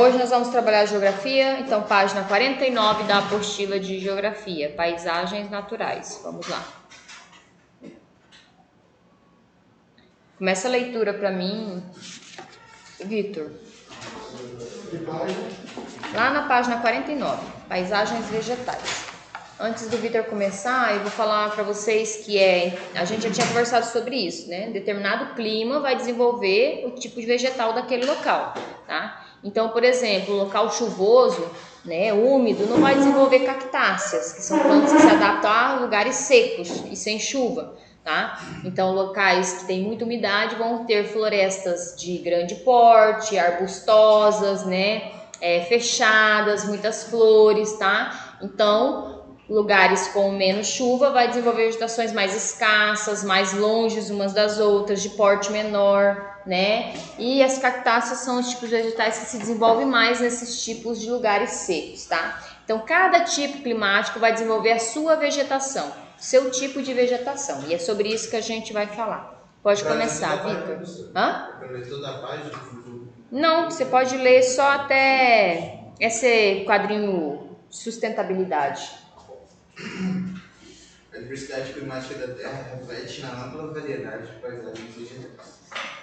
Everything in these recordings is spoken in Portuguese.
hoje nós vamos trabalhar geografia, então página 49 da apostila de geografia, paisagens naturais. Vamos lá. Começa a leitura para mim, Vitor. Lá na página 49, paisagens vegetais. Antes do Vitor começar, eu vou falar para vocês que a gente já tinha conversado sobre isso, né? Determinado clima vai desenvolver o tipo de vegetal daquele local, tá? Então, por exemplo, local chuvoso, né, úmido, não vai desenvolver cactáceas, que são plantas que se adaptam a lugares secos e sem chuva, tá? Então, locais que têm muita umidade vão ter florestas de grande porte, arbustosas, né, fechadas, muitas flores, tá? Então, lugares com menos chuva vai desenvolver vegetações mais escassas, mais longe umas das outras, de porte menor, né? E as cactáceas são os tipos de vegetais que se desenvolvem mais nesses tipos de lugares secos, tá? Então, cada tipo climático vai desenvolver a sua vegetação, seu tipo de vegetação. E é sobre isso que a gente vai falar. Pode começar, Vitor. Hã? Para ler toda a página? Não, você pode ler só até esse quadrinho sustentabilidade. A diversidade climática da Terra reflete na ampla variedade de paisagens vegetais.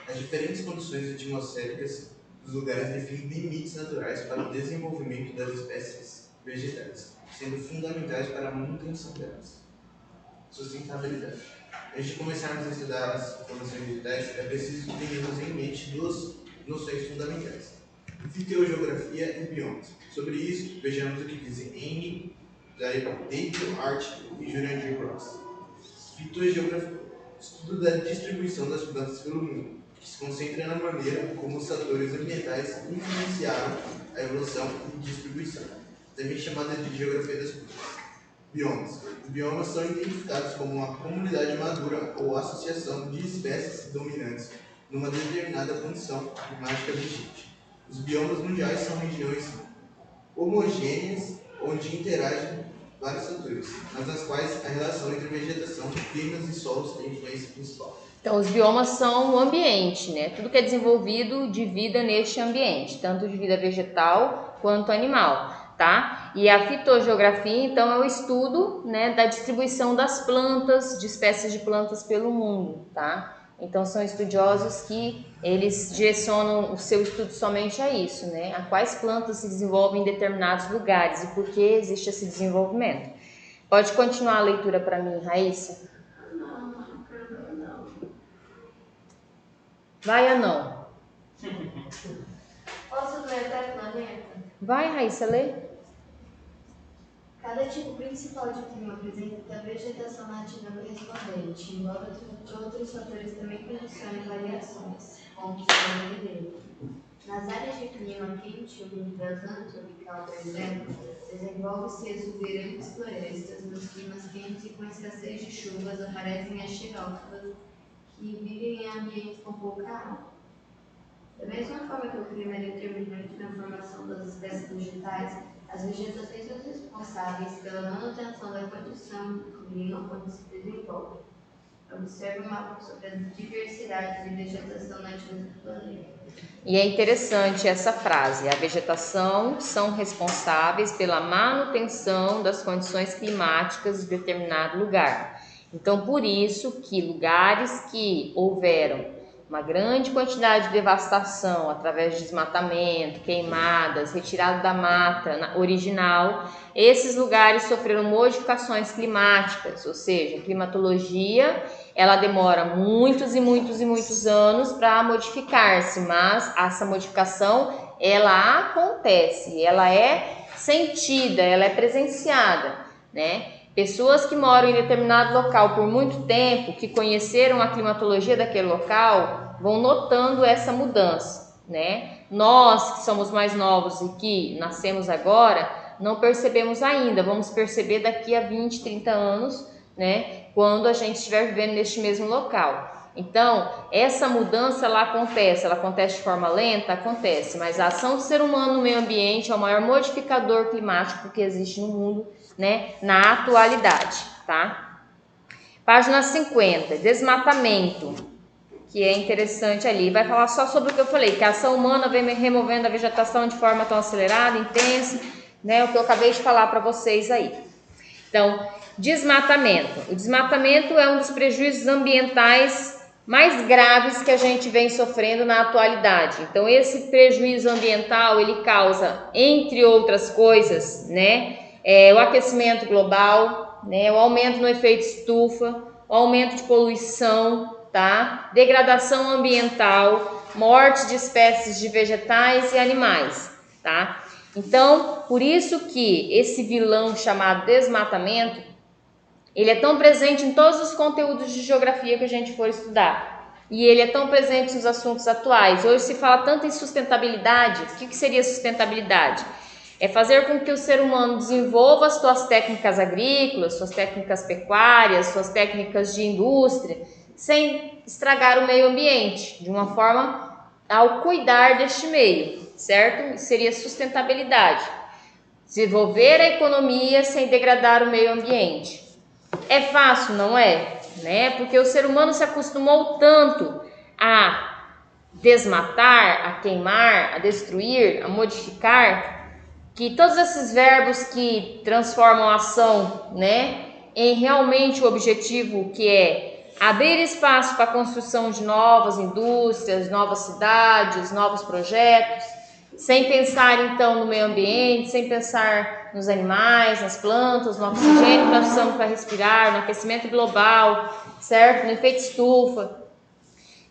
As diferentes condições atmosféricas dos lugares definem limites naturais para o desenvolvimento das espécies vegetais, sendo fundamentais para a manutenção delas. Sustentabilidade. Antes de começarmos a estudar as formações vegetais, é preciso termos em mente duas noções fundamentais: fitogeografia e biomas. Sobre isso, vejamos o que dizem N. David Hart e Julian J. Ross. Fitogeografia, estudo da distribuição das plantas pelo mundo, que se concentra na maneira como os fatores ambientais influenciaram a evolução e distribuição, também chamada de geografia das plantas. Biomas. Os biomas são identificados como uma comunidade madura ou associação de espécies dominantes numa determinada condição climática vigente. Os biomas mundiais são regiões homogêneas onde interagem vários fatores, mas nas quais a relação entre vegetação, climas e solos tem influência principal. Então, os biomas são o ambiente, né? Tudo que é desenvolvido de vida neste ambiente, tanto de vida vegetal quanto animal, tá? E a fitogeografia, então, é o estudo, né, da distribuição das plantas, de espécies de plantas pelo mundo, tá? Então, são estudiosos que eles direcionam o seu estudo somente a isso, né? A quais plantas se desenvolvem em determinados lugares e por que existe esse desenvolvimento. Pode continuar a leitura para mim, Raíssa? Vai ou não? Posso ler até o planeta? Vai, Raíssa, lê. Cada tipo principal de clima apresenta a vegetação nativa correspondente, embora outros fatores também condicionem variações, como o sistema dele. Nas áreas de clima quente ou úmida tropical, por exemplo, desenvolve-se exuberantes florestas. Nos climas quentes e com escassez de chuvas aparecem as xerófilas, que vivem em ambientes com pouca água. Da mesma forma que o clima é determinante na formação das espécies vegetais, as vegetações são responsáveis pela manutenção da condição do clima onde se desenvolve. Observe o mapa sobre a diversidade de vegetação nativa do planeta. E é interessante essa frase: a vegetação são responsáveis pela manutenção das condições climáticas de determinado lugar. Então, por isso que lugares que houveram uma grande quantidade de devastação através de desmatamento, queimadas, retirada da mata original, esses lugares sofreram modificações climáticas, ou seja, a climatologia ela demora muitos e muitos e muitos anos para modificar-se, mas essa modificação ela acontece, ela é sentida, ela é presenciada, né? Pessoas que moram em determinado local por muito tempo, que conheceram a climatologia daquele local, vão notando essa mudança, né? Nós que somos mais novos e que nascemos agora, não percebemos ainda, vamos perceber daqui a 20, 30 anos, né? Quando a gente estiver vivendo neste mesmo local. Então, essa mudança ela acontece de forma lenta? Acontece, mas a ação do ser humano no meio ambiente é o maior modificador climático que existe no mundo, né, na atualidade, tá? Página 50, desmatamento. que é interessante ali. Vai falar só sobre o que eu falei, que a ação humana vem removendo a vegetação de forma tão acelerada, intensa, né? O que eu acabei de falar para vocês aí. Então, desmatamento. O desmatamento é um dos prejuízos ambientais mais graves que a gente vem sofrendo na atualidade. Então, esse prejuízo ambiental, ele causa, entre outras coisas, né, o aquecimento global, né, o aumento no efeito estufa, o aumento de poluição, tá? Degradação ambiental, morte de espécies de vegetais e animais, tá? Então, por isso que esse vilão chamado desmatamento, ele é tão presente em todos os conteúdos de geografia que a gente for estudar. E ele é tão presente nos assuntos atuais. Hoje se fala tanto em sustentabilidade. O que seria sustentabilidade? É fazer com que o ser humano desenvolva as suas técnicas agrícolas, suas técnicas pecuárias, suas técnicas de indústria, sem estragar o meio ambiente, de uma forma ao cuidar deste meio, certo? Isso seria sustentabilidade. Desenvolver a economia sem degradar o meio ambiente. É fácil, não é? Né? Porque o ser humano se acostumou tanto a desmatar, a queimar, a destruir, a modificar, que todos esses verbos que transformam a ação, né, em realmente o objetivo, que é abrir espaço para a construção de novas indústrias, novas cidades, novos projetos, sem pensar então no meio ambiente, sem pensar nos animais, nas plantas, no oxigênio que nós precisamos para respirar, no aquecimento global, certo? No efeito estufa,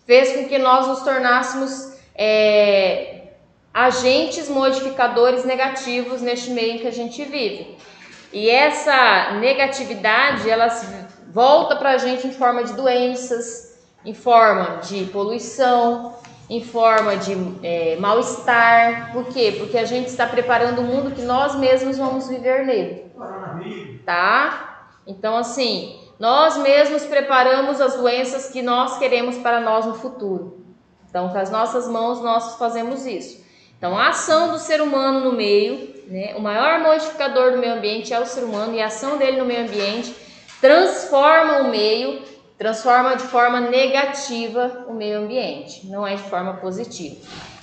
fez com que nós nos tornássemos agentes modificadores negativos neste meio em que a gente vive. E essa negatividade, ela volta para a gente em forma de doenças, em forma de poluição, em forma de mal-estar. Por quê? Porque a gente está preparando o mundo que nós mesmos vamos viver nele. Tá? Então, assim, nós mesmos preparamos as doenças que nós queremos para nós no futuro. Então, com as nossas mãos, nós fazemos isso. Então, a ação do ser humano no meio, né, o maior modificador do meio ambiente é o ser humano, e a ação dele no meio ambiente transforma o meio, transforma de forma negativa o meio ambiente, não é de forma positiva.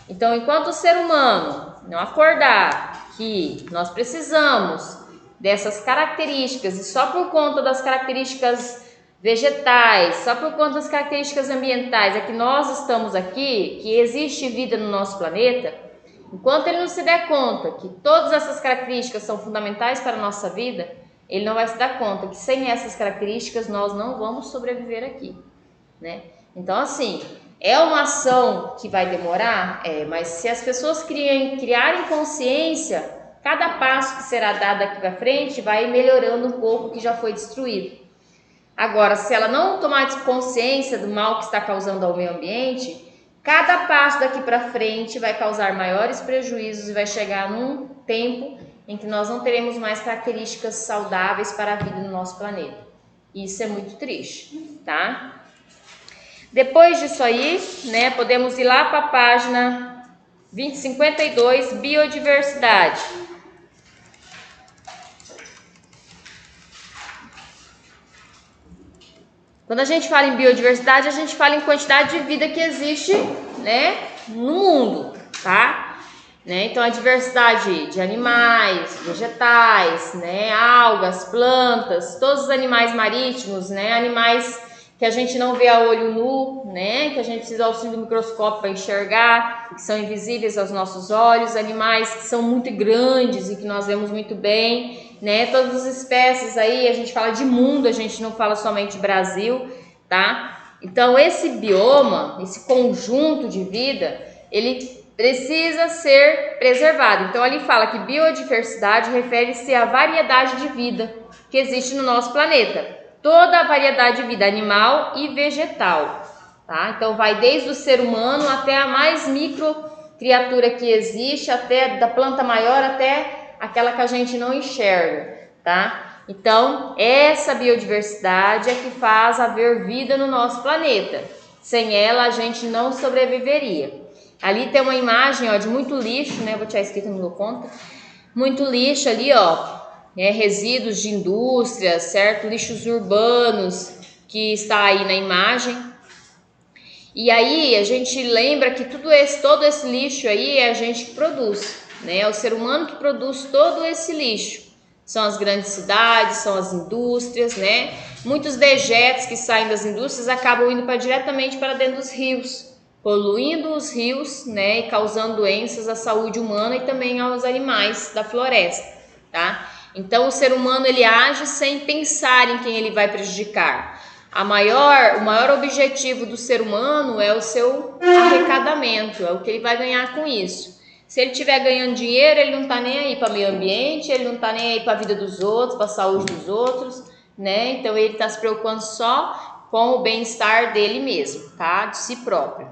Então, enquanto o ser humano não acordar que nós precisamos dessas características, e só por conta das características vegetais, só por conta das características ambientais é que nós estamos aqui, que existe vida no nosso planeta, enquanto ele não se der conta que todas essas características são fundamentais para a nossa vida, ele não vai se dar conta que sem essas características nós não vamos sobreviver aqui, né? Então, assim, é uma ação que vai demorar, mas se as pessoas criarem consciência, cada passo que será dado aqui para frente vai melhorando um pouco o que já foi destruído. Agora, se ela não tomar consciência do mal que está causando ao meio ambiente, cada passo daqui para frente vai causar maiores prejuízos e vai chegar num tempo em que nós não teremos mais características saudáveis para a vida no nosso planeta. Isso é muito triste, tá? Depois disso aí, né, podemos ir lá para a página 2052, biodiversidade. Quando a gente fala em biodiversidade, a gente fala em quantidade de vida que existe, né, no mundo, tá? Né? Então, a diversidade de animais, vegetais, né, algas, plantas, todos os animais marítimos, né, animais que a gente não vê a olho nu, né, que a gente precisa do auxílio do microscópio para enxergar, que são invisíveis aos nossos olhos, animais que são muito grandes e que nós vemos muito bem, né, todas as espécies aí, a gente fala de mundo, a gente não fala somente de Brasil, tá? Então, esse bioma, esse conjunto de vida, ele precisa ser preservado. Então, ali fala que biodiversidade refere-se à variedade de vida que existe no nosso planeta. Toda a variedade de vida animal e vegetal, tá? Então, vai desde o ser humano até a mais micro criatura que existe, até da planta maior até aquela que a gente não enxerga, tá? Então, essa biodiversidade é que faz haver vida no nosso planeta. Sem ela, a gente não sobreviveria. Ali tem uma imagem, ó, de muito lixo, né? Vou tirar escrito no meu conta. Muito lixo ali, ó, né? Resíduos de indústrias, certo? Lixos urbanos que está aí na imagem. E aí a gente lembra que todo esse lixo aí é a gente que produz, né? É o ser humano que produz todo esse lixo. São as grandes cidades, são as indústrias, né? Muitos dejetos que saem das indústrias acabam indo diretamente para dentro dos rios, poluindo os rios, né? E causando doenças à saúde humana e também aos animais da floresta, tá? Então o ser humano ele age sem pensar em quem ele vai prejudicar. O maior objetivo do ser humano é o seu arrecadamento, é o que ele vai ganhar com isso. Se ele estiver ganhando dinheiro, ele não está nem aí para o meio ambiente, ele não está nem aí para a vida dos outros, para a saúde dos outros, né? Então ele está se preocupando só com o bem-estar dele mesmo, tá? De si próprio.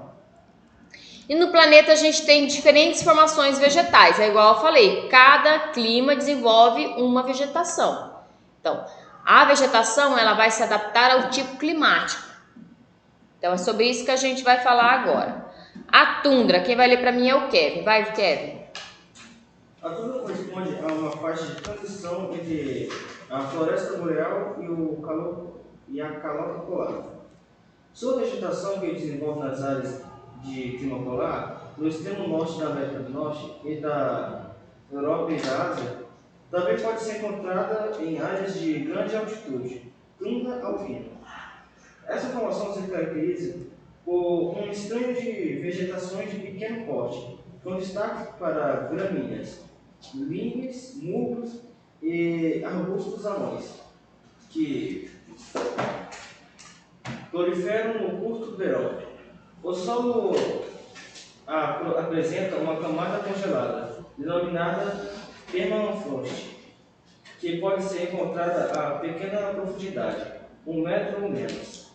E no planeta a gente tem diferentes formações vegetais, é igual eu falei, cada clima desenvolve uma vegetação. Então, a vegetação ela vai se adaptar ao tipo climático. Então é sobre isso que a gente vai falar agora. A tundra, quem vai ler para mim é o Kevin. Vai, Kevin. A tundra corresponde a uma faixa de transição entre a floresta boreal e a calota polar. Sua vegetação que desenvolve nas áreas de clima polar, no extremo norte da América do Norte e da Europa e da Ásia, também pode ser encontrada em áreas de grande altitude, tundra alpina. Essa formação se caracteriza por um estranho de vegetações de pequeno porte, com destaque para gramíneas, líneas, musgos e arbustos anões, que proliferam no curto verão. O solo apresenta uma camada congelada, denominada permafrost, que pode ser encontrada a pequena profundidade, 1 metro ou menos.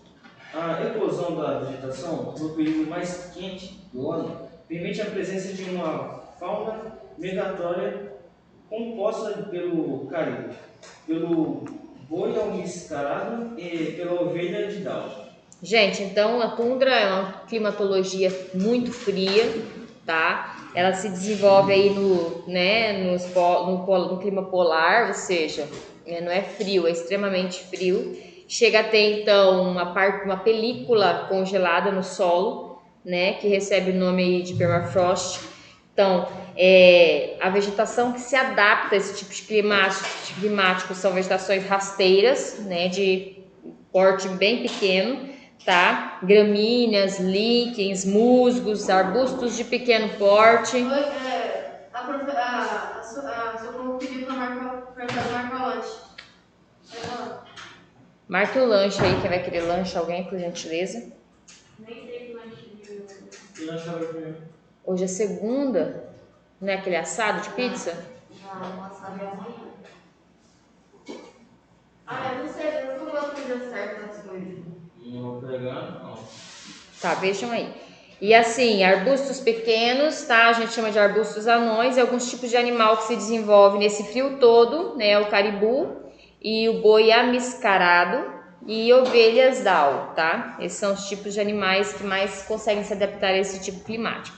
A eclosão da vegetação no período mais quente do ano permite a presença de uma fauna migratória composta pelo caribe, pelo boi almiscarado e pela ovelha de Down. Gente, então a tundra é uma climatologia muito fria, tá? Ela se desenvolve aí no clima polar, ou seja, não é frio, é extremamente frio. Chega a ter então uma película congelada no solo, né? Que recebe o nome aí de permafrost. Então, a vegetação que se adapta a esse tipo de climático são vegetações rasteiras, né? De porte bem pequeno. Tá? Gramíneas, líquens, musgos, arbustos de pequeno porte. A Socorro pediu para marcar o lanche. Marque o lanche aí, quem vai querer lanche, alguém, por gentileza? Nem sei que lanche. Que lanche vai comer? Hoje é segunda, não é aquele assado de pizza? Não, assado é amanhã. Eu não sei, eu não gosto de dar certo as coisas. Não vou pegar, não. Tá, vejam aí. E assim, arbustos pequenos, tá? A gente chama de arbustos anões, e alguns tipos de animal que se desenvolve nesse frio todo, né? O caribu e o boi amiscarado e ovelhas Down, tá? Esses são os tipos de animais que mais conseguem se adaptar a esse tipo climático.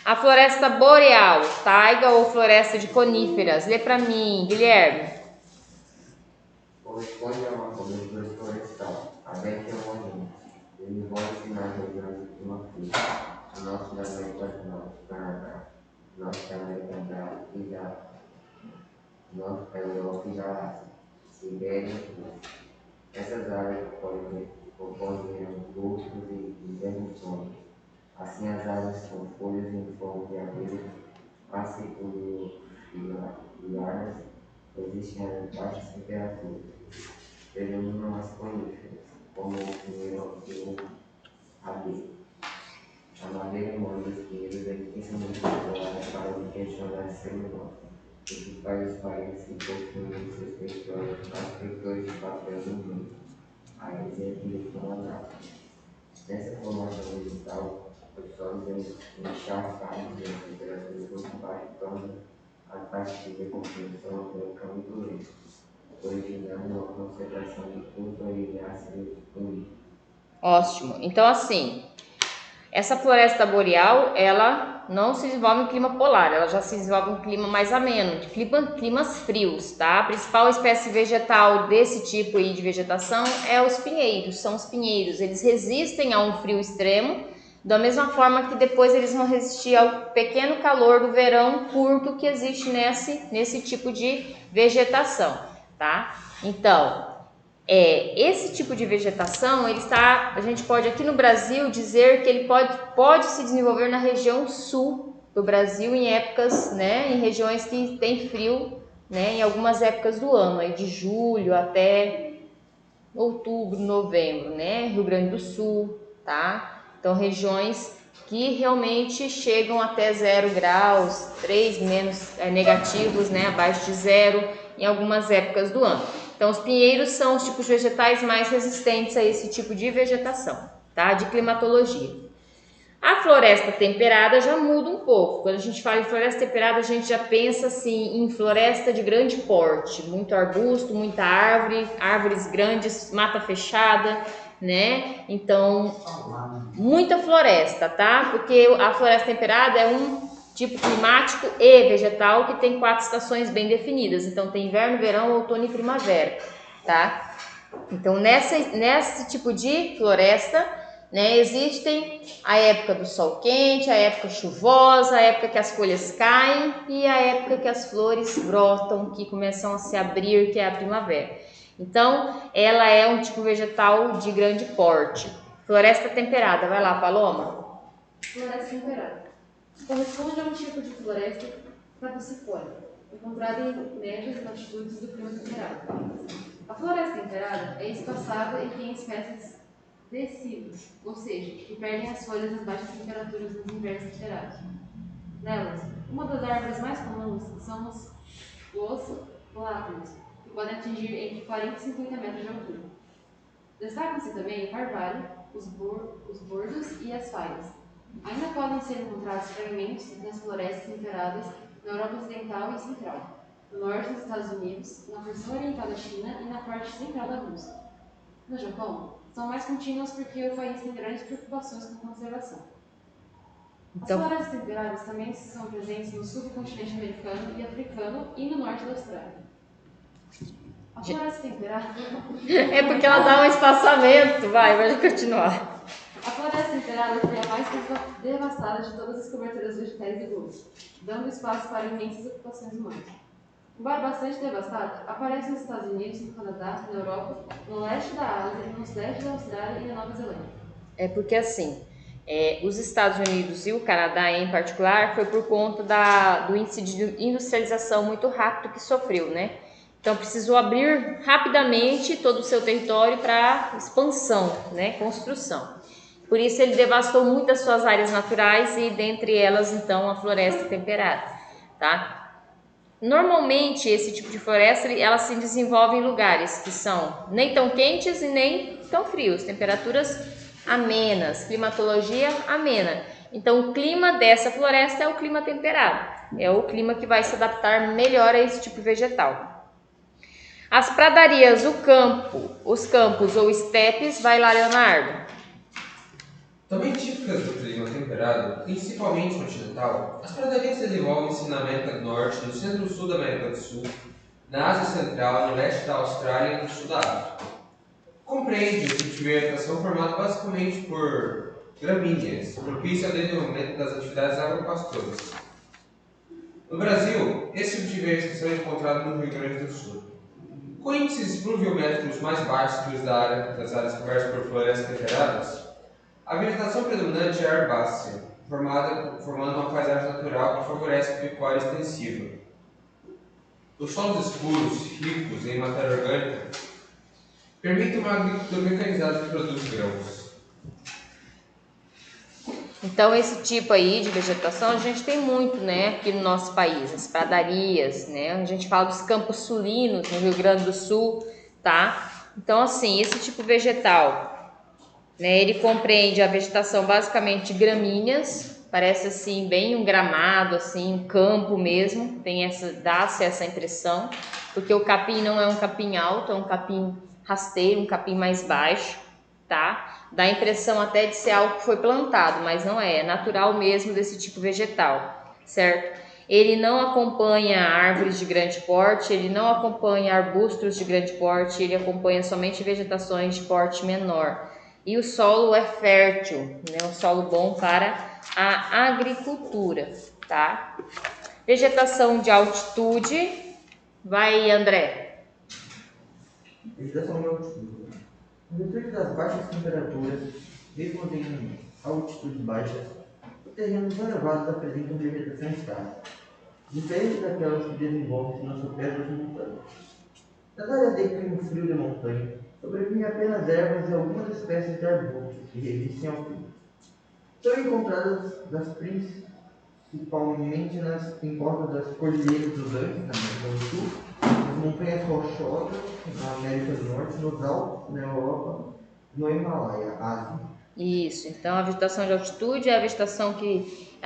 A floresta boreal, taiga ou floresta de coníferas. Lê pra mim, Guilherme. Corresponde a uma cobertura florestal, aberta ao ambiente. Desenvolve-se nas regiões de clima frio, a norte da América do Norte, Canadá, norte da América e da norte da Europa e da Ásia, Sibéria e Rússia. Essas áreas compõem arbustos e vermições. Assim, as árvores com folhas em forma de abelha, fasciculares, resistem a baixas temperaturas. Predominam as coníferas, como o pinheiro e o abelha. A madeira mole dos pinheiros é intensamente popular para a obtenção da celulose. Os principais países que possuem seus territórios as produtores de papel do mundo, a exemplo do Canadá. Nessa formação vegetal, os solos encharcados e as temperaturas muito baixas tornam a taxa de decomposição orgânica muito lenta, originando uma concentração de cultura e ácido úrico. Ótimo. Então, assim, essa floresta boreal, ela não se desenvolve em clima polar, ela já se desenvolve em clima mais ameno, de climas frios, tá? A principal espécie vegetal desse tipo aí de vegetação é os pinheiros, são os pinheiros. Eles resistem a um frio extremo, Da mesma forma que depois eles vão resistir ao pequeno calor do verão curto que existe nesse tipo de vegetação, tá? Então, esse tipo de vegetação, a gente pode aqui no Brasil dizer que ele pode se desenvolver na região sul do Brasil em épocas, né, em regiões que tem frio, né, em algumas épocas do ano, aí de julho até outubro, novembro, né, Rio Grande do Sul, tá? Então, regiões que realmente chegam até 0 graus, 3 menos negativos, né, abaixo de 0 em algumas épocas do ano. Então, os pinheiros são os tipos vegetais mais resistentes a esse tipo de vegetação, tá? De climatologia. A floresta temperada já muda um pouco. Quando a gente fala em floresta temperada, a gente já pensa assim em floresta de grande porte, muito arbusto, muita árvore, árvores grandes, mata fechada, né? Então, muita floresta, tá? Porque a floresta temperada é um tipo climático e vegetal que tem 4 estações bem definidas. Então, tem inverno, verão, outono e primavera, tá? Então, nesse tipo de floresta, né, existem a época do sol quente, a época chuvosa, a época que as folhas caem e a época que as flores brotam, que começam a se abrir, que é a primavera. Então, ela é um tipo vegetal de grande porte. Floresta temperada, vai lá, Paloma. Floresta temperada corresponde a um tipo de floresta caducifólia, encontrada em médias latitudes do clima temperado. A floresta temperada é espaçada e tem espécies decíduas, ou seja, que perdem as folhas às baixas temperaturas nos invernos temperados. Nelas, uma das árvores mais comuns são os plátanos, que podem atingir entre 40 e 50 metros de altura. Destacam-se também o carvalho, os bordos e as faivas. Ainda podem ser encontrados fragmentos das florestas temperadas na Europa Ocidental e Central, no norte dos Estados Unidos, na porção oriental da China e na parte central da Rússia. No Japão, são mais contínuas porque o país tem grandes preocupações com a conservação. As florestas temperadas também são presentes no subcontinente americano e africano e no norte da Austrália. A floresta temperada... É porque ela dá um espaçamento, vai continuar. A floresta temperada foi a mais devastada de todas as coberturas vegetais do globo, dando espaço para imensas ocupações humanas. Embora bastante devastada, aparece nos Estados Unidos, no Canadá, na Europa, no leste da Ásia, no sudeste da Austrália e na Nova Zelândia. É porque assim, os Estados Unidos e o Canadá em particular foi por conta do índice de industrialização muito rápido que sofreu, né? Então precisou abrir rapidamente todo o seu território para expansão, né? Construção. Por isso ele devastou muitas suas áreas naturais e dentre elas então a floresta temperada, tá? Normalmente esse tipo de floresta ela se desenvolve em lugares que são nem tão quentes e nem tão frios, temperaturas amenas, climatologia amena. Então o clima dessa floresta é o clima temperado, é o clima que vai se adaptar melhor a esse tipo vegetal. As pradarias, os campos ou estepes, vai lá, Leonardo. Também típicas do clima temperado, principalmente continental, as pradarias desenvolvem-se na América do Norte, no centro-sul da América do Sul, na Ásia Central, no leste da Austrália e no sul da África. Compreende o tipo de vegetação formado basicamente por gramíneas, propício ao desenvolvimento das atividades agropastoras. No Brasil, esse tipo de vegetação é encontrado no Rio Grande do Sul. Com índices pluviométricos mais baixos que os das áreas cobertas por florestas temperadas, a vegetação predominante é herbácea, formando uma paisagem natural que favorece a pecuária extensiva. Os solos escuros, ricos em matéria orgânica, permitem uma agricultura mecanizada que produz grãos. Então esse tipo aí de vegetação a gente tem muito, né, aqui no nosso país, as pradarias, né, a gente fala dos campos sulinos no Rio Grande do Sul, tá? Então assim, esse tipo vegetal, né, ele compreende a vegetação basicamente de gramíneas, parece assim bem um gramado, assim, um campo mesmo, dá-se essa impressão, porque o capim não é um capim alto, é um capim rasteiro, um capim mais baixo, tá? Dá a impressão até de ser algo que foi plantado, mas não é natural mesmo desse tipo vegetal, certo? Ele não acompanha árvores de grande porte, ele não acompanha arbustos de grande porte, ele acompanha somente vegetações de porte menor. e o solo é fértil, né? Um solo bom para a agricultura, tá? Vegetação de altitude, vai André. Vegetação de altitude. Em virtude das baixas temperaturas, mesmo em altitudes baixas, terrenos elevados apresentam vegetação escassa, diferente daquelas que desenvolvem-se nas sopés das montanhas. Nas áreas de clima frio de montanha, sobrevivem apenas ervas e algumas espécies de arbustos que resistem ao frio. São encontradas principalmente nas encostas das cordilheiras dos Andes, na América do Sul, nas montanhas rochosas, na América do Norte, nos Alpes, na Europa, no Himalaia, Ásia. Isso, então a vegetação de altitude é a vegetação que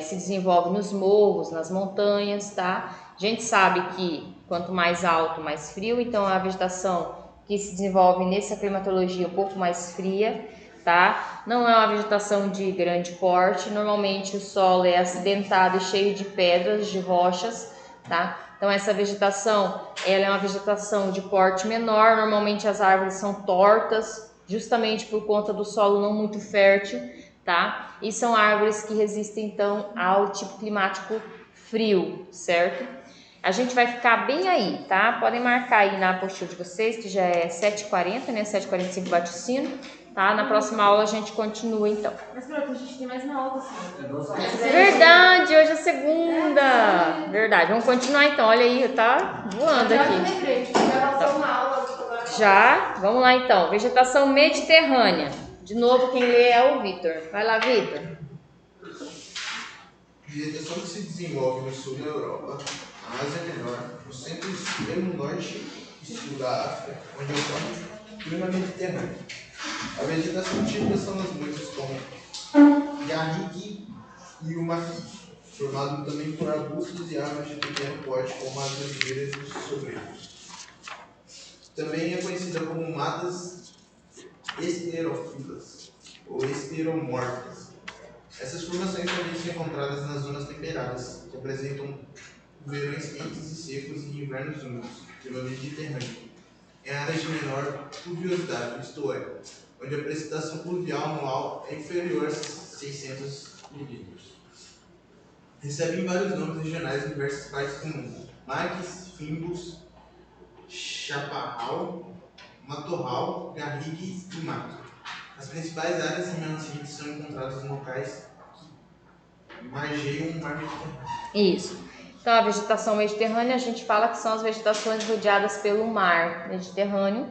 se desenvolve nos morros, nas montanhas, tá? A gente sabe que quanto mais alto, mais frio, então a vegetação que se desenvolve nessa climatologia um pouco mais fria, tá? Não é uma vegetação de grande porte, normalmente o solo é acidentado e cheio de pedras, de rochas, tá? Então essa vegetação, ela é uma vegetação de porte menor, normalmente as árvores são tortas, justamente por conta do solo não muito fértil, tá? E são árvores que resistem então ao tipo climático frio, certo? A gente vai ficar bem aí, tá? Podem marcar aí na apostila de vocês, que já é 7h40, né? 7h45 bate o sino, tá? Na próxima aula a gente continua então. Mas pronto, a gente tem mais uma aula assim. Verdade, hoje é segunda. Verdade, vamos continuar então. Olha aí, tá voando Já aqui. me lembrei, já passou uma aula. Já, vamos lá então. Vegetação mediterrânea. De novo, quem lê é o Vitor. Vai lá, Vitor. Vegetação que se desenvolve no sul da Europa, na Ásia Menor, no centro e extremo norte e sul da África, onde ocorre o clima mediterrâneo. A vegetação típica são as muitas como garrigue e o maquis, formado também por arbustos e árvores de pequeno porte, como as oliveiras e os sobreiros. Também é conhecida como matas esterófilas ou esteromórficas. Essas formações podem ser encontradas nas zonas temperadas, que apresentam verões quentes e secos e invernos úmidos, clima mediterrâneo, em áreas de menor pluviosidade, isto é, onde a precipitação pluvial anual é inferior a 600 milímetros. Recebem vários nomes regionais em diversas partes do mundo: maquis, fimbus, chaparral, matorral, garrigue e mato. As principais áreas remanescentes são encontradas em locais que margeiam o mar Mediterrâneo. Isso. Então, a vegetação mediterrânea, a gente fala que são as vegetações rodeadas pelo mar Mediterrâneo,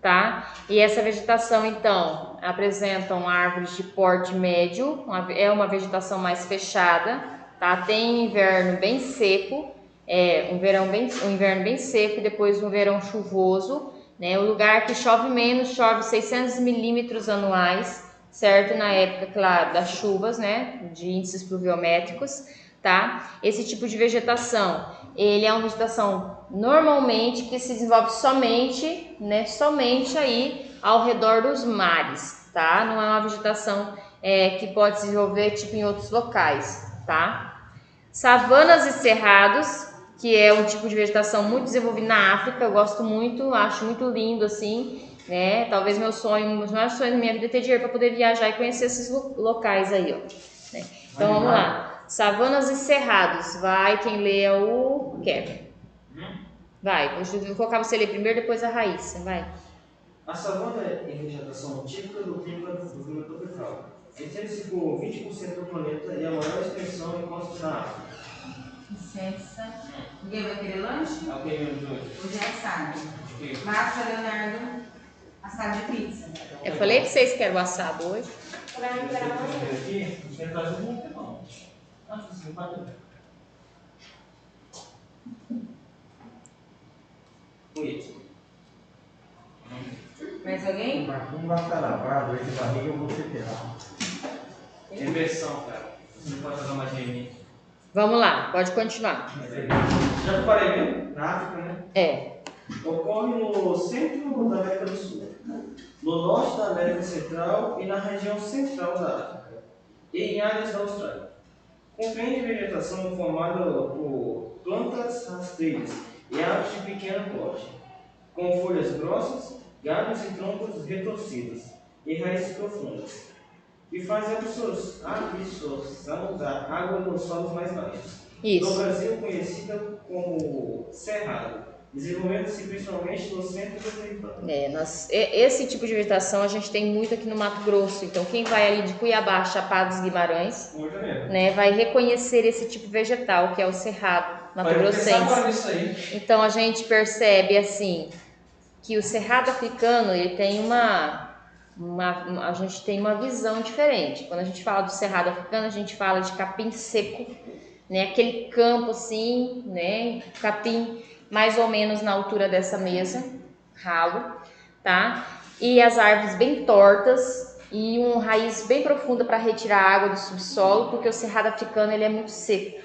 tá? E essa vegetação, então, apresentam árvores de porte médio, é uma vegetação mais fechada, tá? Tem inverno bem seco, um inverno bem seco e depois um verão chuvoso, né? O lugar que chove menos, chove 600 milímetros anuais, certo? Na época, claro, das chuvas, né? De índices pluviométricos, tá? Esse tipo de vegetação, ele é uma vegetação normalmente que se desenvolve somente, né? Somente aí ao redor dos mares, tá? Não é uma vegetação que pode se desenvolver tipo em outros locais, tá? Savanas e cerrados, que é um tipo de vegetação muito desenvolvido na África, eu gosto muito, acho muito lindo assim, né? Talvez um dos maiores sonhos da minha vida é ter dinheiro para poder viajar e conhecer esses locais aí, ó. Né? Então vamos lá. Savanas e cerrados. Vai, quem lê é o Kevin. Vai, vou colocar você ler primeiro, depois a Raíssa. Vai. A savana é vegetação típica do clima tropical. Estende-se por 20% do planeta e a maior extensão encontra-se na África. Licença. Ninguém vai querer lanche? Alguém menos hoje? Hoje é assado. Márcia, Leonardo, assado de pizza. Eu falei pra vocês que era o assado hoje. Pra mim, pra amanhã. Aqui, não tem trazido muito, não. Acho que sim, pode ver. Bonito. Mais alguém? Um bacalhau, dor de barriga eu vou separar. Inversão, cara. Você não pode fazer uma gêmea. Vamos lá, pode continuar. Já parei mesmo? Na África, né? É. Ocorre no centro da América do Sul, no norte da América Central e na região central da África, e em áreas da Austrália. Compreende vegetação formada por plantas rasteiras e árvores de pequeno porte, com folhas grossas, galhos e troncos retorcidos, e raízes profundas, e faz a absorção da água nos solos mais baixos. No Isso. Brasil, conhecida como cerrado, desenvolvendo-se principalmente no centro do território. Esse tipo de vegetação a gente tem muito aqui no Mato Grosso. Então, quem vai ali de Cuiabá, Chapada dos Guimarães, né, vai reconhecer esse tipo vegetal, que é o cerrado mato-grossense. Então, a gente percebe assim que o cerrado africano ele tem a gente tem uma visão diferente. Quando a gente fala do cerrado africano, a gente fala de capim seco, né, aquele campo assim, né, capim mais ou menos na altura dessa mesa, ralo, tá? E as árvores bem tortas e uma raiz bem profunda para retirar a água do subsolo, porque o cerrado africano ele é muito seco.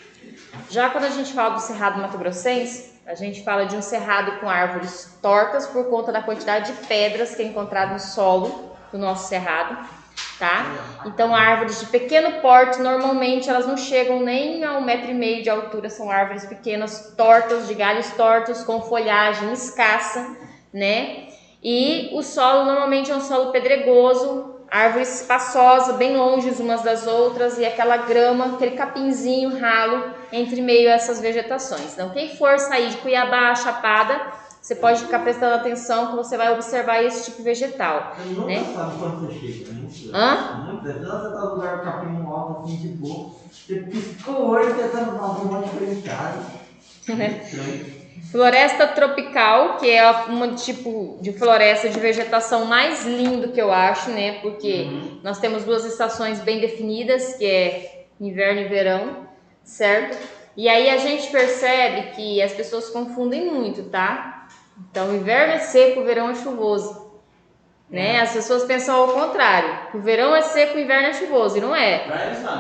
Já quando a gente fala do cerrado mato-grossense, a gente fala de um cerrado com árvores tortas por conta da quantidade de pedras que é encontrado no solo do nosso cerrado, tá? Então, árvores de pequeno porte, normalmente elas não chegam nem a 1,5 m de altura, são árvores pequenas, tortas, de galhos tortos, com folhagem escassa, né? E o solo normalmente é um solo pedregoso, árvores espaçosas, bem longe umas das outras, e aquela grama, aquele capinzinho ralo entre meio a essas vegetações. Então, quem for sair de Cuiabá, Chapada, você pode ficar prestando atenção que você vai observar esse tipo vegetal, né? Sabe quando você chega, né? Hã? Você tá no lugar do capim alto, assim, de boa. Você piscou o olho tentando dar um monte de brincar. Floresta tropical, que é um tipo de floresta de vegetação mais lindo que eu acho, né? Porque nós temos 2 estações bem definidas, que é inverno e verão, certo? E aí a gente percebe que as pessoas confundem muito, tá? Então, o inverno é seco, o verão é chuvoso, né? As pessoas pensam ao contrário, que o verão é seco, o inverno é chuvoso, e não é.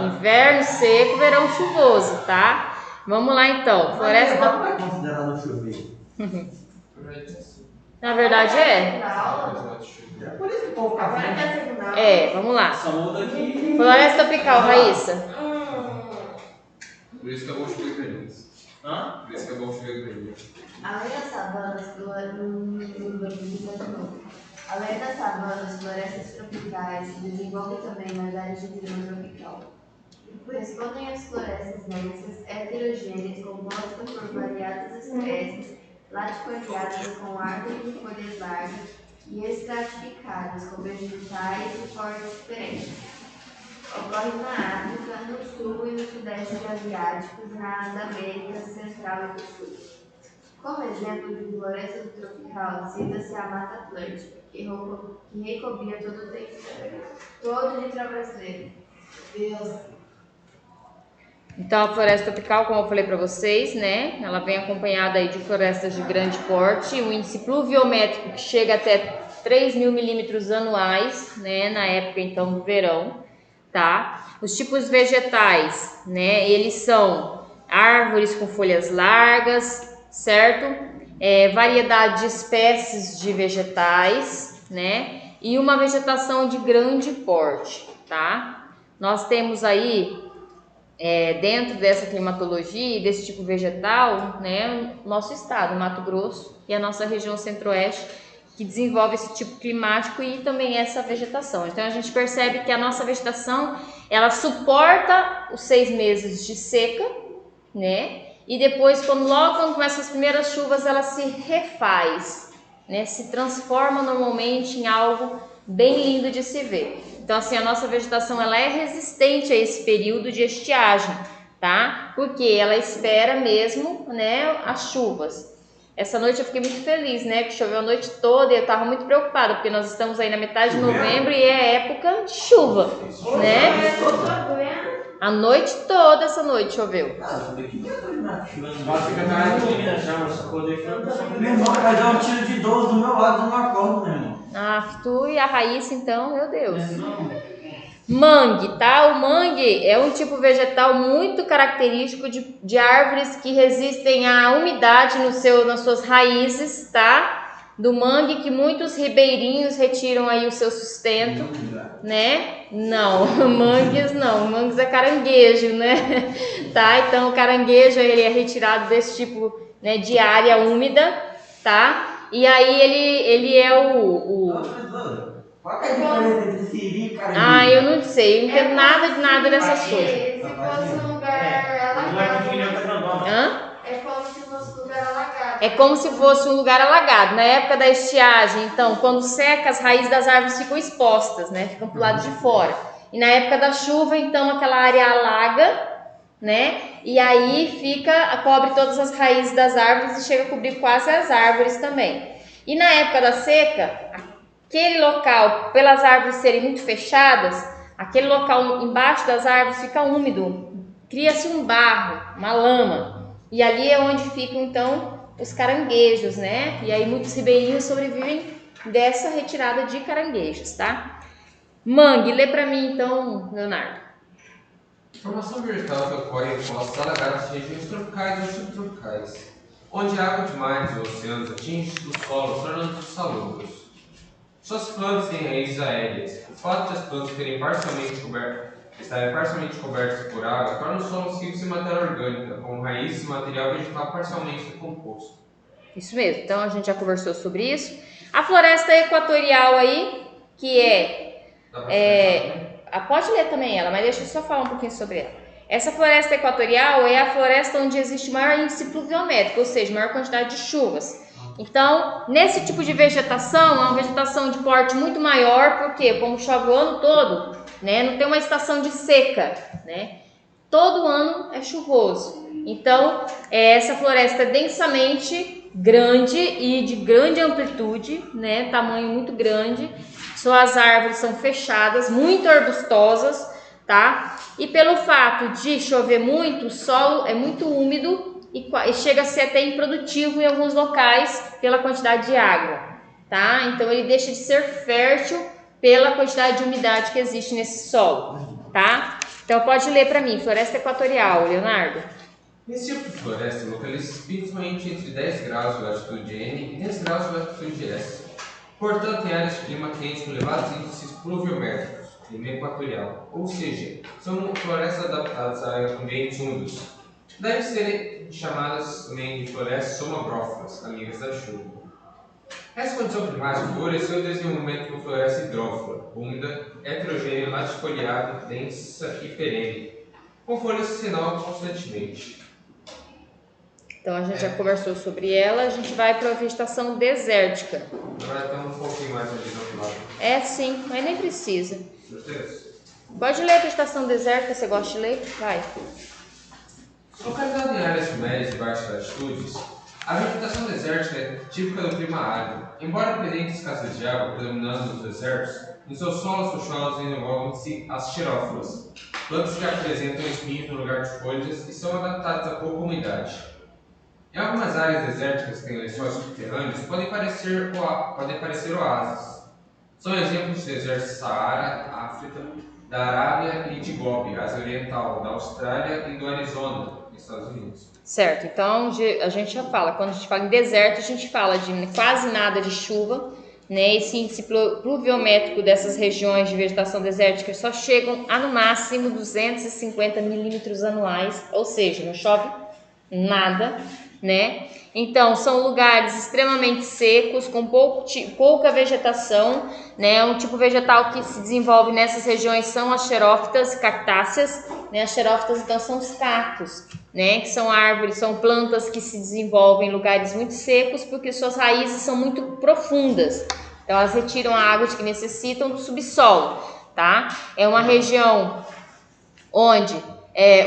Inverno seco, verão chuvoso, tá? Vamos lá então. Floresta. Não é considerado chover. Na verdade é. É por isso que o povo fica Vamos lá. Floresta tropical, Raíssa. Por isso que é bom chover grandes. Por isso que é bom chover grandes. Além das savanas, florestas tropicais se desenvolvem também nas áreas de clima tropical. Correspondem às florestas densas, heterogêneas, compostas por variadas espécies, latifundiadas com árvores de folhas largas e estratificadas com vegetais de portes diferentes. Ocorre na África, no sul e no sudeste asiáticos, na América Central e do Sul. Como exemplo de floresta tropical, cita-se a Mata Atlântica, que recobria todo o território brasileiro. Então, a floresta tropical, como eu falei para vocês, né? Ela vem acompanhada aí de florestas de grande porte, um índice pluviométrico que chega até 3.000 milímetros anuais, né? Na época, então, do verão, tá? Os tipos vegetais, né? Eles são árvores com folhas largas, certo? Variedade de espécies de vegetais, né? E uma vegetação de grande porte, tá? Nós temos aí, dentro dessa climatologia e desse tipo vegetal, né? Nosso estado, Mato Grosso, e a nossa região centro-oeste, que desenvolve esse tipo climático e também essa vegetação. Então, a gente percebe que a nossa vegetação, ela suporta os 6 meses de seca, né? E depois, quando começam as primeiras chuvas, ela se refaz, né? Se transforma normalmente em algo bem lindo de se ver. Então, assim, a nossa vegetação ela é resistente a esse período de estiagem, tá? Porque ela espera mesmo, né, as chuvas. Essa noite eu fiquei muito feliz, né, que choveu a noite toda e eu estava muito preocupada, porque nós estamos aí na metade de novembro e é época de chuva, né? A noite toda, essa noite choveu. Meu irmão vai dar um tiro de 12 do meu lado, eu não acordo, meu irmão. Ah, tu e a Raíssa, então, meu Deus. Mangue, tá? O mangue é um tipo vegetal muito característico de árvores que resistem à umidade nas suas raízes, tá? Do mangue que muitos ribeirinhos retiram aí o seu sustento, né? Não, mangues é caranguejo, né? Tá? Então o caranguejo ele é retirado desse tipo, né, de área úmida, tá? E aí ele é Qual que é a diferença entre siri e caranguejo? Ah, eu não sei, eu não entendo nada de nada dessas coisas. Se fosse um lugar Não é pequenininho, alagado. é grandona. Hã? É como se fosse um lugar alagado. É como se fosse um lugar alagado. Na época da estiagem, então, quando seca, as raízes das árvores ficam expostas, né? Ficam pro lado de fora. E na época da chuva, então, aquela área alaga, né? E aí cobre todas as raízes das árvores e chega a cobrir quase as árvores também. E na época da seca, aquele local, pelas árvores serem muito fechadas, aquele local embaixo das árvores fica úmido, cria-se um barro, uma lama. E ali é onde ficam, então, os caranguejos, né? E aí muitos ribeirinhos sobrevivem dessa retirada de caranguejos, tá? Mangue, lê pra mim, então, Leonardo. Formação vegetal que ocorre em encostas alagadas de regiões tropicais ou subtropicais, onde a água de mares ou oceanos atinge o solo, tornando-os salobros. Suas plantas têm raízes aéreas. O fato de as plantas estarem parcialmente cobertas por água torna o solo rico em matéria orgânica, com raízes e material vegetal parcialmente decomposto. Isso mesmo, então a gente já conversou sobre isso. A floresta equatorial aí, que pode ler também ela, mas deixa eu só falar um pouquinho sobre ela. Essa floresta equatorial é a floresta onde existe maior índice pluviométrico, ou seja, maior quantidade de chuvas. Então, nesse tipo de vegetação, é uma vegetação de porte muito maior, porque como chove o ano todo, né, não tem uma estação de seca, né? Todo ano é chuvoso. Então, essa floresta é densamente grande e de grande amplitude, né, tamanho muito grande. Suas árvores são fechadas, muito arbustosas, tá? E pelo fato de chover muito, o solo é muito úmido e chega a ser até improdutivo em alguns locais pela quantidade de água, tá? Então ele deixa de ser fértil pela quantidade de umidade que existe nesse solo, tá? Então pode ler para mim, floresta equatorial, Leonardo. Esse tipo de floresta localiza-se principalmente entre 10 graus de latitude N e 10 graus de latitude S. Portanto, em áreas de clima quente com elevados índices pluviométricos, clima equatorial, ou seja, são florestas adaptadas a ambientes úmidos. Devem ser chamadas também de florestas somabrófilas, amigas da chuva. Essa condição climática favoreceu o desenvolvimento de uma floresta hidrófila, úmida, heterogênea, latifoliada, densa e perene, com folhas que se renovam constantemente. Então a gente já conversou sobre ela, a gente vai para a vegetação desértica. Agora estamos um pouquinho mais ali do outro lado. É sim, mas nem precisa. Certeza? Pode ler a vegetação desértica, você gosta de ler? Vai. Localizada em áreas de médias e baixas latitudes, a vegetação desértica é típica do clima árido. Embora apresente escassez de água predominando nos desertos, em seus solos rochosos desenvolvem-se as xerófilas, plantas que apresentam espinhos no lugar de folhas e são adaptadas a pouca umidade. Em algumas áreas desérticas que têm lençóis subterrâneos, podem parecer oásis. São exemplos de desertos de Saara, África, da Arábia e de Gobi, Ásia Oriental, da Austrália e do Arizona, nos Estados Unidos. Certo, então a gente já fala, quando a gente fala em deserto, a gente fala de quase nada de chuva, né? Esse índice pluviométrico dessas regiões de vegetação desértica só chegam a no máximo 250 milímetros anuais, ou seja, não chove nada, né? Então são lugares extremamente secos, com pouca vegetação, né? Um tipo vegetal que se desenvolve nessas regiões são as xerófitas e cactáceas, né? As xerófitas então são os cactos, né? Que são árvores, são plantas que se desenvolvem em lugares muito secos porque suas raízes são muito profundas. Então elas retiram a água que necessitam do subsolo, tá? É uma região onde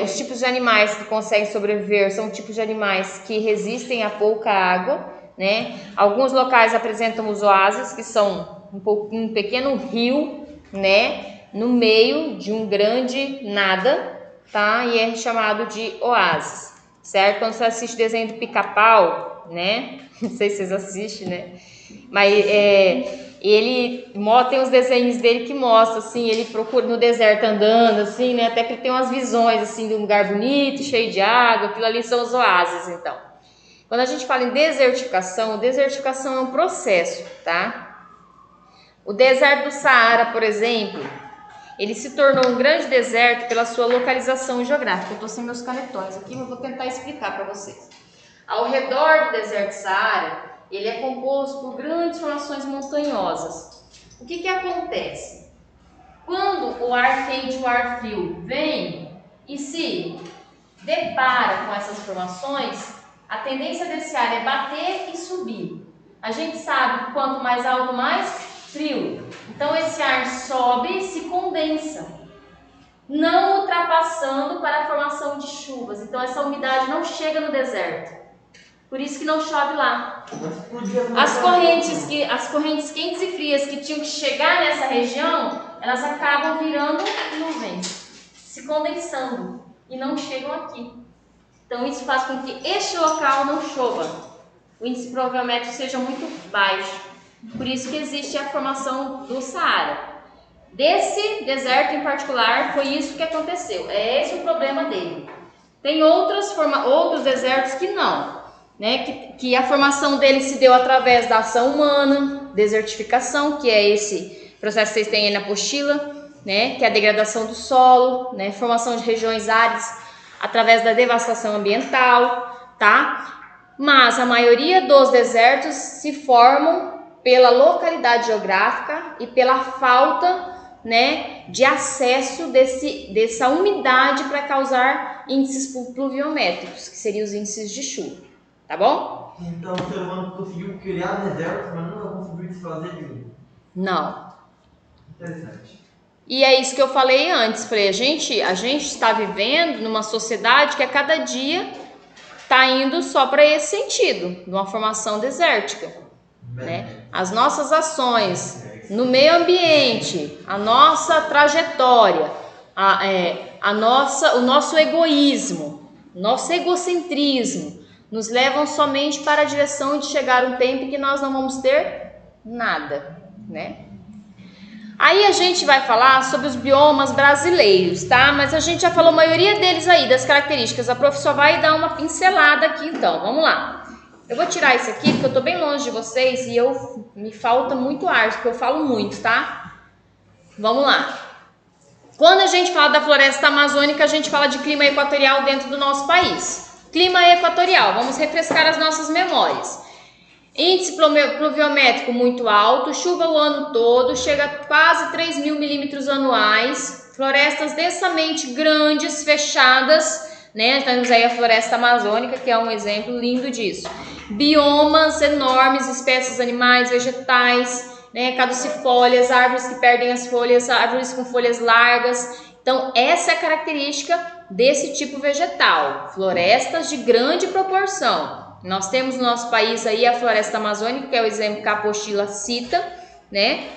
os tipos de animais que conseguem sobreviver são tipos de animais que resistem a pouca água, né? Alguns locais apresentam os oásis, que são um pequeno rio, né? No meio de um grande nada, tá? E é chamado de oásis, certo? Quando você assiste o desenho do Pica-Pau, né? Não sei se vocês assistem, né? Mas ele tem os desenhos dele que mostram, assim, ele procura no deserto andando, assim, né? Até que ele tem umas visões, assim, de um lugar bonito, cheio de água. Aquilo ali são os oásis, então. Quando a gente fala em desertificação é um processo, tá? O deserto do Saara, por exemplo, ele se tornou um grande deserto pela sua localização geográfica. Eu estou sem meus canetões aqui, mas vou tentar explicar para vocês. Ao redor do deserto do Saara, ele é composto por grandes formações montanhosas, O que acontece? Quando o ar quente e o ar frio vem e se depara com essas formações, a tendência desse ar é bater e subir. A gente sabe que quanto mais alto, mais frio. Então esse ar sobe e se condensa, não ultrapassando para a formação de chuvas. Então essa umidade não chega no deserto. Por isso que não chove lá. As correntes quentes e frias que tinham que chegar nessa região, elas acabam virando nuvens, se condensando e não chegam aqui. Então isso faz com que este local não chova. O índice pluviométrico seja muito baixo. Por isso que existe a formação do Saara. Desse deserto em particular, foi isso que aconteceu. É esse o problema dele. Tem outros desertos que não. Né, que a formação dele se deu através da ação humana, desertificação, que é esse processo que vocês têm aí na apostila, né, que é a degradação do solo, né, formação de regiões áridas através da devastação ambiental, tá? Mas a maioria dos desertos se formam pela localidade geográfica e pela falta, né, de acesso dessa umidade para causar índices pluviométricos, que seriam os índices de chuva. Tá bom? Então o ser humano conseguiu criar desertos, mas nunca conseguiu desfazer de um. Não. Interessante. E é isso que eu falei antes. Falei, a gente está vivendo numa sociedade que a cada dia está indo só para esse sentido, de uma formação desértica. Né? As nossas ações no meio ambiente, a nossa trajetória, o nosso egoísmo, nosso egocentrismo, nos levam somente para a direção de chegar um tempo em que nós não vamos ter nada, né? Aí a gente vai falar sobre os biomas brasileiros, tá? Mas a gente já falou a maioria deles aí, das características. A prof só vai dar uma pincelada aqui, então. Vamos lá. Eu vou tirar isso aqui, porque eu tô bem longe de vocês e me falta muito ar, porque eu falo muito, tá? Vamos lá. Quando a gente fala da floresta amazônica, a gente fala de clima equatorial dentro do nosso país. Clima equatorial, vamos refrescar as nossas memórias. Índice pluviométrico muito alto, chuva o ano todo, chega a quase 3.000 milímetros anuais, florestas densamente grandes, fechadas, né? Temos aí a floresta amazônica, que é um exemplo lindo disso. Biomas enormes, espécies animais, vegetais, né? Caducifólias, árvores que perdem as folhas, árvores com folhas largas. Então, essa é a característica desse tipo vegetal, florestas de grande proporção. Nós temos no nosso país aí a floresta amazônica, que é o exemplo que a apostila cita, né?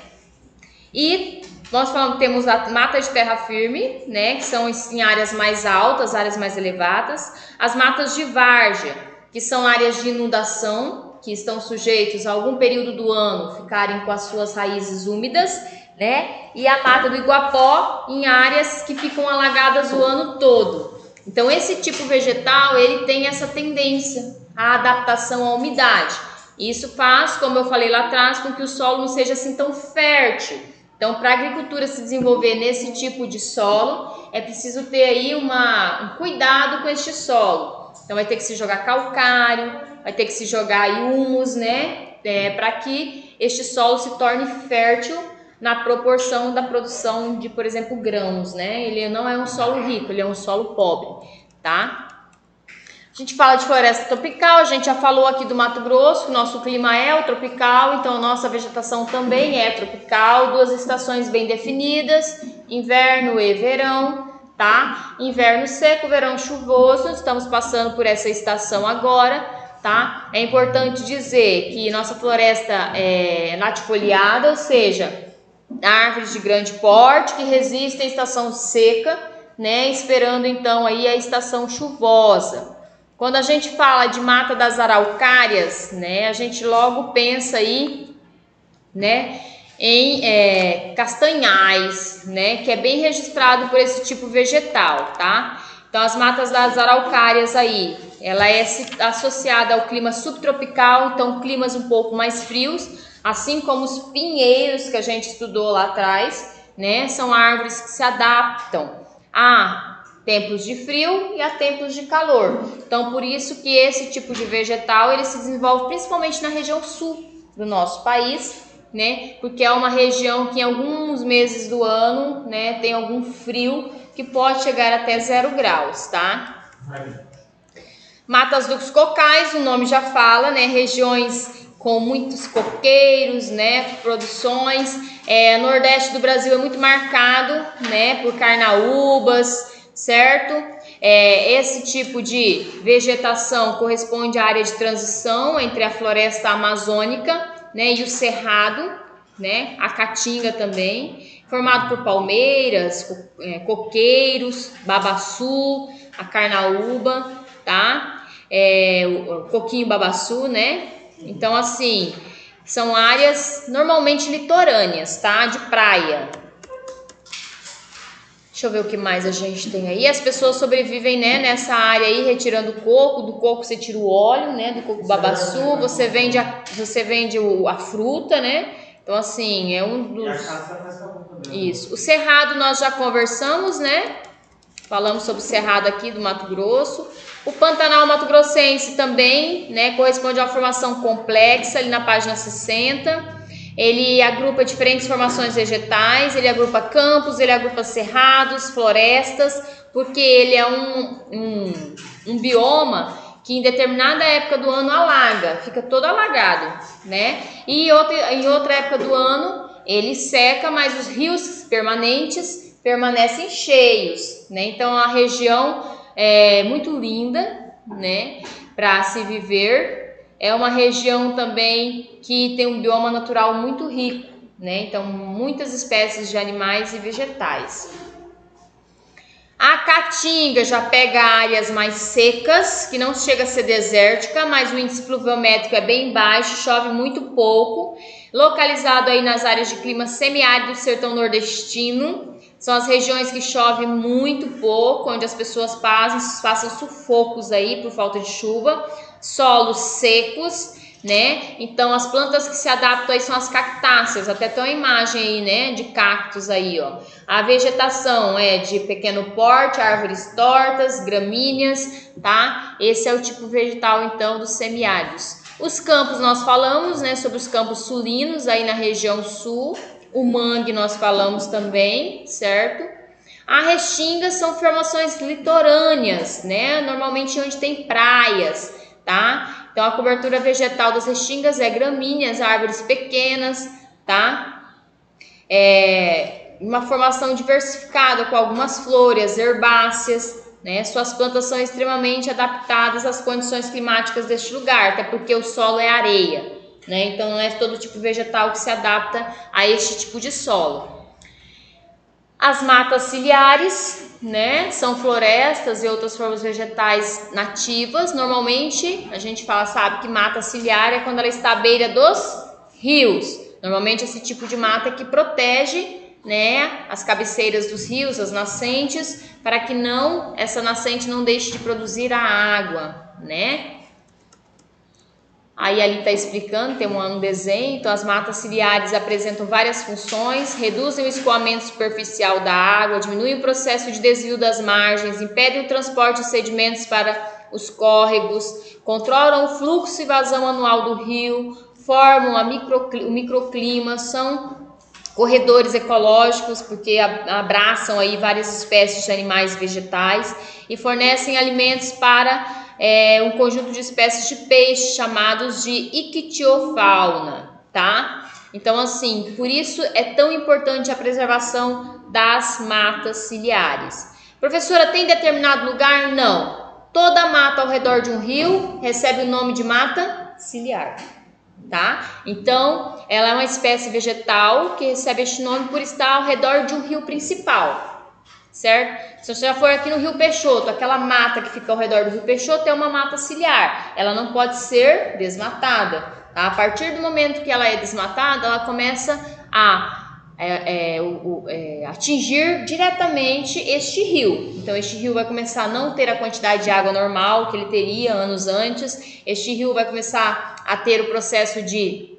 E nós temos a mata de terra firme, né? Que são em áreas mais altas, áreas mais elevadas. As matas de várzea, que são áreas de inundação, que estão sujeitos a algum período do ano ficarem com as suas raízes úmidas, né? E a mata do Iguapó em áreas que ficam alagadas o ano todo. Então esse tipo vegetal, ele tem essa tendência à adaptação à umidade. Isso faz, como eu falei lá atrás, com que o solo não seja assim tão fértil. Então, para a agricultura se desenvolver nesse tipo de solo, é preciso ter aí um cuidado com este solo. Então vai ter que se jogar calcário, vai ter que se jogar aí humus, né? Para que este solo se torne fértil na proporção da produção de, por exemplo, grãos, né? Ele não é um solo rico, ele é um solo pobre, tá? A gente fala de floresta tropical, a gente já falou aqui do Mato Grosso, que o nosso clima é o tropical, então a nossa vegetação também é tropical, 2 estações bem definidas, inverno e verão, tá? Inverno seco, verão chuvoso, estamos passando por essa estação agora, tá? É importante dizer que nossa floresta é latifoliada, ou seja, árvores de grande porte que resistem à estação seca, né? Esperando então aí a estação chuvosa. Quando a gente fala de mata das araucárias, né? A gente logo pensa aí, né? Em castanhais, né? Que é bem registrado por esse tipo vegetal, tá? Então as matas das araucárias aí, ela é associada ao clima subtropical, então climas um pouco mais frios, assim como os pinheiros que a gente estudou lá atrás, né? São árvores que se adaptam a tempos de frio e a tempos de calor. Então, por isso que esse tipo de vegetal ele se desenvolve principalmente na região sul do nosso país, né? Porque é uma região que em alguns meses do ano, né, tem algum frio que pode chegar até 0 graus, tá? Matas dos cocais, o nome já fala, né? Regiões com muitos coqueiros, né? Produções. Nordeste do Brasil é muito marcado, né? Por carnaúbas, certo? Esse tipo de vegetação corresponde à área de transição entre a floresta amazônica, né? E o cerrado, né? A caatinga também, formado por palmeiras, coqueiros, babaçu, a carnaúba, tá? O coquinho babaçu, né? Então, assim, são áreas normalmente litorâneas, tá? De praia. Deixa eu ver o que mais a gente tem aí. As pessoas sobrevivem, né, nessa área aí, retirando o coco. Do coco você tira o óleo, né? Do coco babaçu. Você vende a fruta, né? Então, assim, é um dos... Isso. O cerrado nós já conversamos, né? Falamos sobre o cerrado aqui do Mato Grosso. O Pantanal Mato Grossense também, né, corresponde a uma formação complexa, ali na página 60. Ele agrupa diferentes formações vegetais, ele agrupa campos, ele agrupa cerrados, florestas, porque ele é um bioma que em determinada época do ano alaga, fica todo alagado, né? E em outra época do ano ele seca, mas os rios permanentes permanecem cheios, né? Então a região é muito linda, né, para se viver. É uma região também que tem um bioma natural muito rico, né? Então muitas espécies de animais e vegetais. A caatinga já pega áreas mais secas, que não chega a ser desértica, mas o índice pluviométrico é bem baixo, chove muito pouco. Localizado aí nas áreas de clima semiárido do sertão nordestino. São as regiões que chove muito pouco, onde as pessoas passam sufocos aí por falta de chuva, solos secos, né? Então as plantas que se adaptam aí são as cactáceas, até tem uma imagem aí, né, de cactos aí, ó. A vegetação é de pequeno porte, árvores tortas, gramíneas, tá? Esse é o tipo vegetal então dos semiáridos. Os campos nós falamos, né, sobre os campos sulinos aí na região sul. O mangue nós falamos também, certo? A restinga são formações litorâneas, né? Normalmente onde tem praias, tá? Então a cobertura vegetal das restingas é gramíneas, árvores pequenas, tá? Uma formação diversificada com algumas flores, herbáceas, né? Suas plantas são extremamente adaptadas às condições climáticas deste lugar, até porque o solo é areia. Né? Então não é todo tipo vegetal que se adapta a este tipo de solo. As matas ciliares, né, são florestas e outras formas vegetais nativas. Normalmente a gente sabe que mata ciliar é quando ela está à beira dos rios. Normalmente esse tipo de mata que protege, né, as cabeceiras dos rios, as nascentes, para que essa nascente não deixe de produzir a água, né? Aí ali está explicando, tem um desenho. Então as matas ciliares apresentam várias funções, reduzem o escoamento superficial da água, diminuem o processo de desvio das margens, impedem o transporte de sedimentos para os córregos, controlam o fluxo e vazão anual do rio, formam o microclima, são corredores ecológicos, porque abraçam aí várias espécies de animais e vegetais e fornecem alimentos para um conjunto de espécies de peixes chamados de ictiofauna, tá? Então, assim, por isso é tão importante a preservação das matas ciliares. Professora, tem determinado lugar? Não. Toda mata ao redor de um rio recebe o nome de mata ciliar, tá? Então, ela é uma espécie vegetal que recebe este nome por estar ao redor de um rio principal. Certo? Se você já for aqui no Rio Peixoto, aquela mata que fica ao redor do Rio Peixoto é uma mata ciliar. Ela não pode ser desmatada. Tá? A partir do momento que ela é desmatada, ela começa a atingir diretamente este rio. Então este rio vai começar a não ter a quantidade de água normal que ele teria anos antes. Este rio vai começar a ter o processo de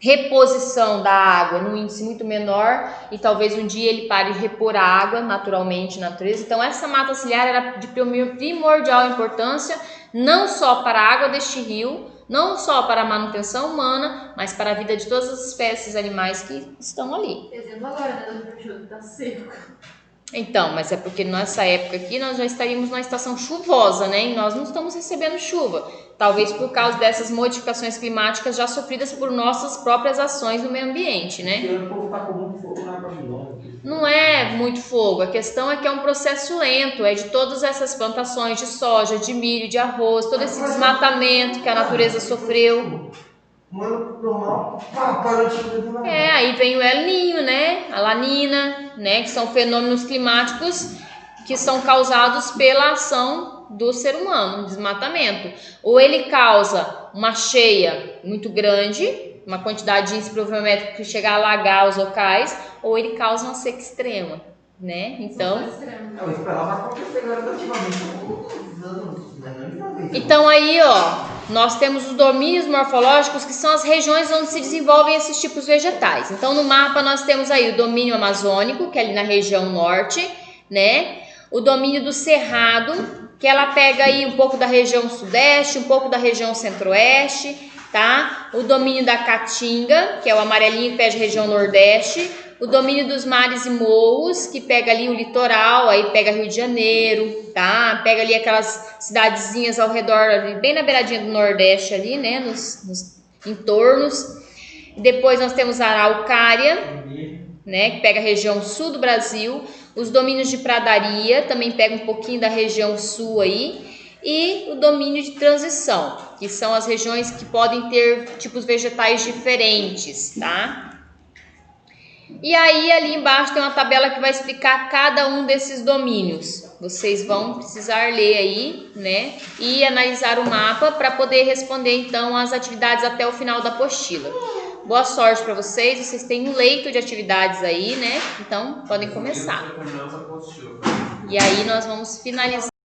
reposição da água num índice muito menor e talvez um dia ele pare de repor a água naturalmente na natureza. Então essa mata ciliar era de primordial importância não só para a água deste rio, não só para a manutenção humana, mas para a vida de todas as espécies animais que estão ali. Exemplo agora, né? Do Peixoto tá seco. Então, mas é porque nessa época aqui nós já estaríamos numa estação chuvosa, né? E nós não estamos recebendo chuva. Talvez por causa dessas modificações climáticas já sofridas por nossas próprias ações no meio ambiente, né? Porque o povo tá com muito fogo na Babilônia. Não é muito fogo, a questão é que é um processo lento, é de todas essas plantações de soja, de milho, de arroz, todo esse desmatamento que a natureza sofreu. Mano, normal, parou de chover do nada. Aí vem o El Niño, né? A Lanina, né? Que são fenômenos climáticos que são causados pela ação do ser humano, desmatamento. Ou ele causa uma cheia muito grande, uma quantidade de índice pluviométrico que chega a alagar os locais, ou ele causa uma seca extrema, né? Então, Eu esperava acontecer gradativamente. então aí, ó, nós temos os domínios morfológicos, que são as regiões onde se desenvolvem esses tipos vegetais. Então, no mapa nós temos aí o domínio amazônico, que é ali na região norte, né? O domínio do cerrado, que ela pega aí um pouco da região sudeste, um pouco da região centro-oeste, tá? O domínio da caatinga, que é o amarelinho que pega a região nordeste. O domínio dos mares e morros, que pega ali o litoral, aí pega Rio de Janeiro, tá? Pega ali aquelas cidadezinhas ao redor, ali, bem na beiradinha do Nordeste ali, né? Nos entornos. Depois nós temos a Araucária, né? Que pega a região sul do Brasil. Os domínios de pradaria, também pega um pouquinho da região sul aí. E o domínio de transição, que são as regiões que podem ter tipos vegetais diferentes, tá? E aí ali embaixo tem uma tabela que vai explicar cada um desses domínios. Vocês vão precisar ler aí, né? E analisar o mapa para poder responder então as atividades até o final da apostila. Boa sorte para vocês. Vocês têm um leito de atividades aí, né? Então podem começar. E aí nós vamos finalizar.